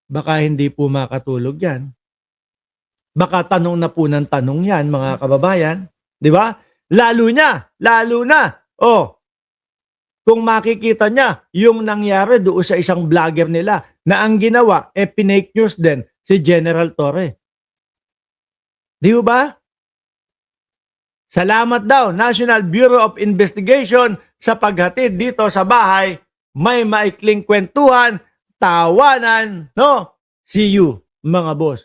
baka hindi po makatulog yan. Baka tanong na po ng tanong yan, mga kababayan. Di ba? Lalo na, oh, kung makikita niya yung nangyari doon sa isang vlogger nila na ang ginawa, pinake news din si General Torre. Di ba? Salamat daw, National Bureau of Investigation sa paghatid dito sa bahay. May maikling kwentuhan, tawanan, no? See you, mga boss.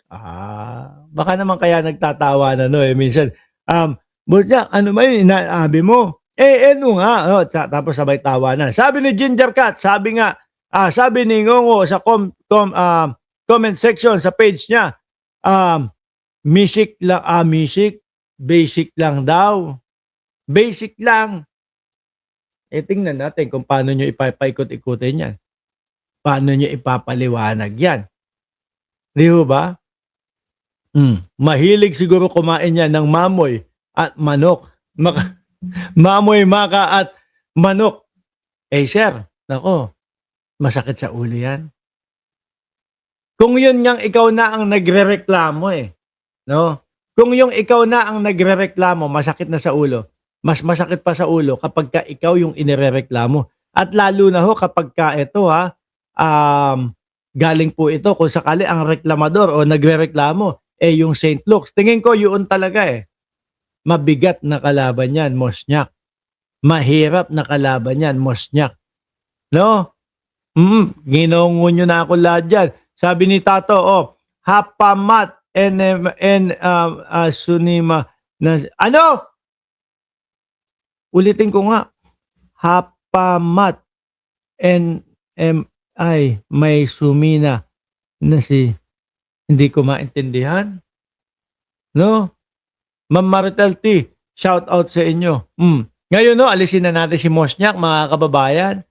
Baka naman kaya nagtatawanan, no? Minsan, Boss, ano ba yung inaabi mo? Ano nga? Oh, tapos sabay tawanan. Sabi ni Ginger Cat, sabi ni Ngongo sa comment section sa page niya, basic lang daw. Basic lang. Tingnan natin kung paano nyo ipapaikot-ikutin yan. Paano nyo ipapaliwanag yan. Di ba? Mahilig siguro kumain yan ng mamoy at manok. Mamoy, maka at manok. Sir, nako, masakit sa ulo yan. Kung yun ngang ikaw na ang nagrereklamo no? Kung yung ikaw na ang nagrereklamo, masakit na sa ulo. Mas masakit pa sa ulo kapag ka ikaw yung inirereklamo. At lalo na kapag ka ito galing po ito kung sakali ang reklamador o nagrereklamo yung St. Luke's. Tingin ko yun talaga mabigat na kalaban yan, Mosnyak. Mahirap na kalaban yan, Mosnyak. No? Ginungo nyo na ako lahat dyan. Sabi ni Tato, hapamat sunima na ano? Ulitin ko nga. Hapamat NMI may sumina na hindi ko maintindihan. No? Ma'am Maritel T, shout out sa inyo. Ngayon alisin na natin si Mosnyak, mga kababayan.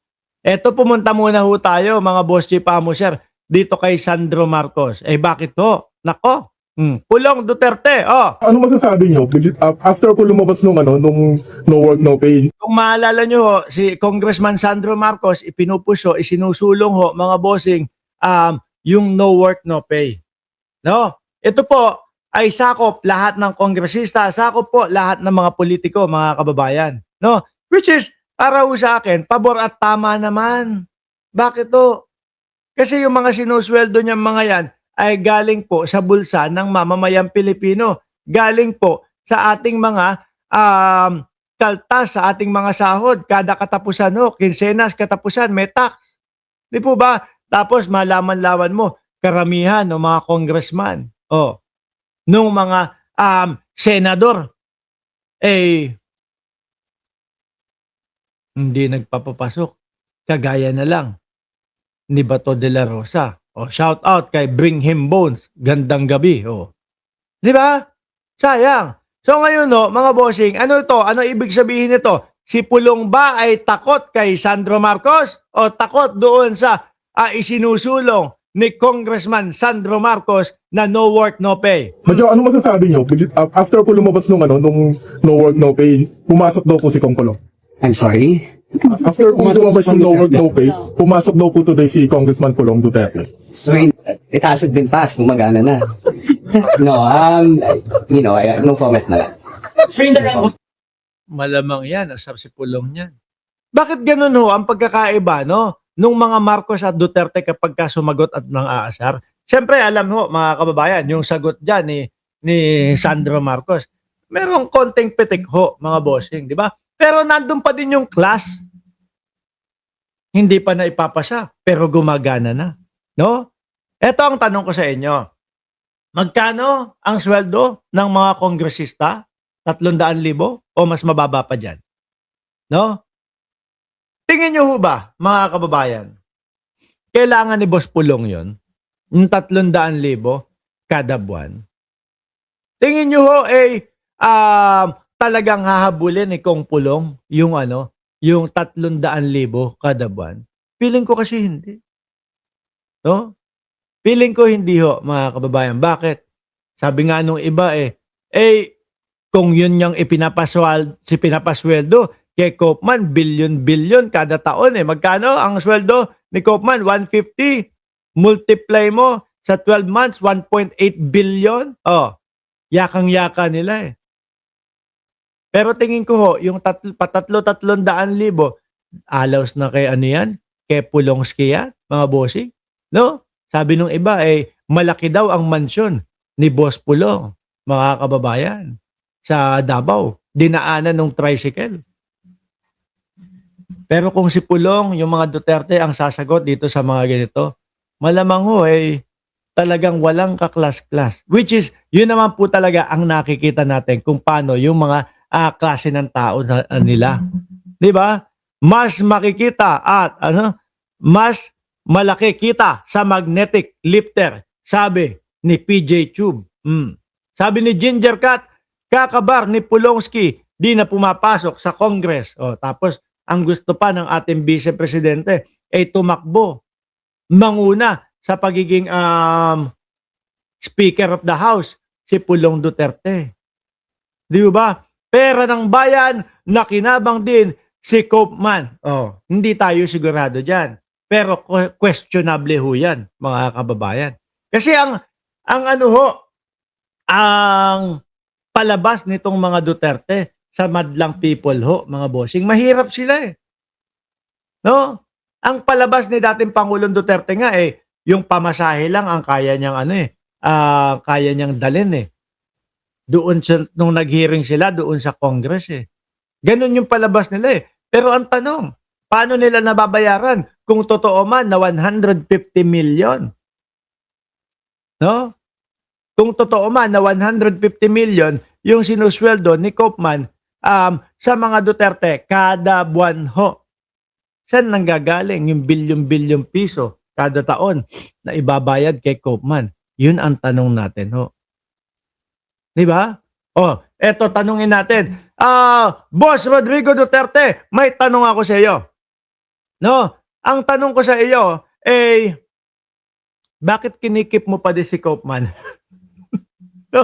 Eto, pumunta muna tayo, mga boss chief amusher, dito kay Sandro Marcos. Bakit ho? Nako, Pulong Duterte, Ano masasabi nyo? After po lumabas nung no work, no pay. Kung maalala nyo si Congressman Sandro Marcos, isinusulong mga bossing, yung no work, no pay. No? Ito po, ay sakop lahat ng kongresista, sakop po lahat ng mga politiko, mga kababayan. No? Which is, para sa akin, pabor at tama naman. Bakit to? Kasi yung mga sinusweldo niyang mga yan ay galing po sa bulsa ng mamamayang Pilipino. Galing po sa ating mga kaltas, sa ating mga sahod. Kada katapusan, kinsenas, katapusan, may tax. Di po ba? Tapos malaman-laman mo, karamihan ng mga congressman, nung mga senador, hindi nagpapapasok. Kagaya na lang ni Bato de la Rosa. Shout out kay Bring Him Bones. Gandang gabi. Di ba? Sayang. So ngayon, mga bossing, ano ito? Ano ibig sabihin nito? Si Pulong ba ay takot kay Sandro Marcos o takot doon sa isinusulong ni Congressman Sandro Marcos na no work, no pay? Medyo, ano masasabi nyo? After po lumabas nung no work, no pay, pumasok daw po si Kong Pulong. I'm sorry? After po lumabas yung no work, no pay, pumasok daw po today si Congressman Pulong Duterte. So, it hasn't been passed, gumagana na. No, no comment na lang. Malamang yan, asap si Pulong niyan. Bakit ganun ang pagkakaiba, no? Nung mga Marcos at Duterte kapag sumagot at nang aasar? Siyempre, alam mga kababayan, yung sagot dyan ni Sandro Marcos, merong konting pitik mga bossing, di ba? Pero nandun pa din yung class. Hindi pa na ipapasa, pero gumagana na. No? Ito ang tanong ko sa inyo. Magkano ang sweldo ng mga kongresista? 300,000 o mas mababa pa dyan? No? Tingin nyo ba, mga kababayan, kailangan ni Boss Pulong yon yung 300,000 kada buwan? Tingin nyo talagang hahabulin ni Kong Pulong yung yung 300,000 kada buwan? Feeling ko kasi hindi. No? Feeling ko hindi mga kababayan. Bakit? Sabi nga nung iba kung yun yung pinapasweldo kay Koopman, bilyon-bilyon kada taon Magkano ang sweldo ni Koopman? 150. multiply mo sa 12 months, 1.8 billion. Oh, yakang-yaka nila eh. Pero tingin ko ho, yung patatlo-300,000 alaws na kay ano yan? Kay Pulongski yan, mga bossing. No? Sabi nung iba, malaki daw ang mansyon ni Boss Pulong, mga kababayan, sa Davao. Dinaanan ng tricycle. Pero kung si Pulong, yung mga Duterte ang sasagot dito sa mga ganito, malamang ho talagang walang kaklas-klas. Which is, yun naman po talaga ang nakikita natin kung paano yung mga klase ng tao nila. Di ba? Mas makikita at mas malaki kita sa magnetic lifter, sabi ni PJ Tube. Sabi ni Ginger Cat, kakabar ni Pulongski, di na pumapasok sa Congress. Tapos, ang gusto pa ng ating Vice Presidente ay tumakbo, manguna sa pagiging Speaker of the House, si Pulong Duterte. Di ba? Pera ng bayan, nakinabang din si Koopman. Hindi tayo sigurado dyan. Pero questionable ho yan, mga kababayan. Kasi ang palabas nitong mga Duterte sa madlang people ho, mga bossing, mahirap sila eh. No? Ang palabas ni dating Pangulong Duterte nga yung pamasahe lang ang kaya niyang kaya niyang dalhin eh. Doon nung nag-hearing sila doon sa Congress eh. Ganun yung palabas nila eh. Pero ang tanong, paano nila nababayaran kung totoo man na 150 million? No? Kung totoo man na 150 million yung sinusweldo ni Koopman sa mga Duterte kada buwan ho. Saan nanggagaling yung bilyon-bilyon piso kada taon na ibabayad kay Koopman? Yun ang tanong natin ho. Di ba? Eto tanungin natin. Boss Rodrigo Duterte, may tanong ako sa iyo. No? Ang tanong ko sa iyo bakit kinikip mo pa din si Koopman? No?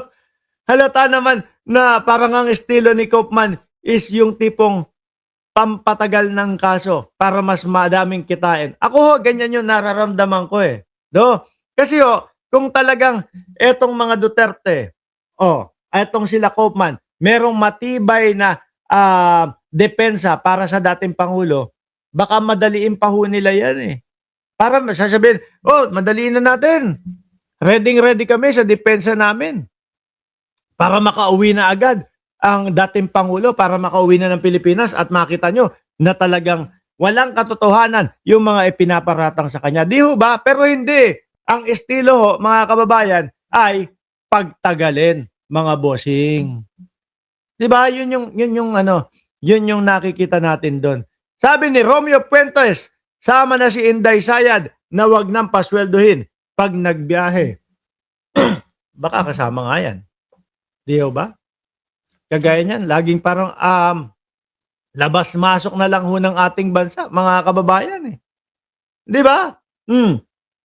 Halata naman na parang ang estilo ni Koopman is yung tipong pampatagal ng kaso para mas madaming kitain. Ako ganyan yung nararamdaman ko eh. No? Kasi kung talagang etong mga Duterte, etong sila Koopman, merong matibay na depensa para sa dating Pangulo, baka madaliin pa ho nila yan eh. Para sasabihin, madaliin na natin. Ready kami sa depensa namin. Para makauwi na agad ang dating Pangulo, para makauwi na ng Pilipinas at makita nyo na talagang walang katotohanan yung mga ipinaparatang sa kanya. Di ho ba? Pero hindi. Ang estilo ho, mga kababayan, ay pagtagalin, mga bossing. Di ba? Yun yung nakikita natin doon. Sabi ni Romeo Puentes, sama na si Inday Sayad na wag nang pasweldohin pag nagbiyahe. Baka kasama nga yan. Di ba? Kagaya niyan, laging parang labas-masok na lang ho ng ating bansa, mga kababayan eh. Di ba?